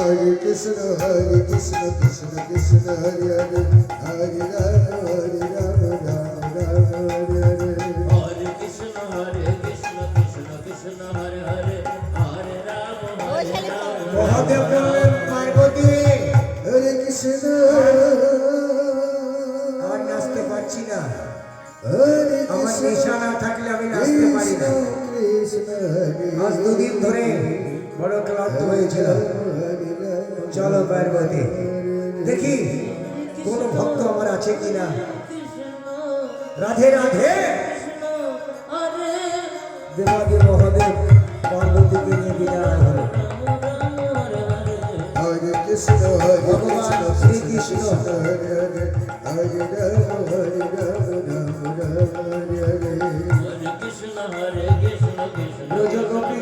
Krishna Krishna Krishna Hare Hare Hare Rama Rama Rama Hare Hare Hare Krishna Krishna Krishna Hare Hare Hare Rama Mahadev বললেন Parvati Hare Krishna আর নাচতে পারছি না, Hare আমার Krishna নেশা না থাকলে আমি নাচতে পারি না। Krishna আজ দুদিন ধরে বড় ক্লান্ত হয়েছিলাম। চলো পার্বতী, দেখি কোন ভক্ত আমার আছে কিনা। রাধে রাধে। দেবাদেব মহাদেব পার্বতীকে নিয়ে বিদায় হলো। Hare Krishna ভগবান Shrikrishna Hare Hare Hare Rama Hare Rama Rama Rama Hare Hare Hare Krishna Krishna ব্রজগোপী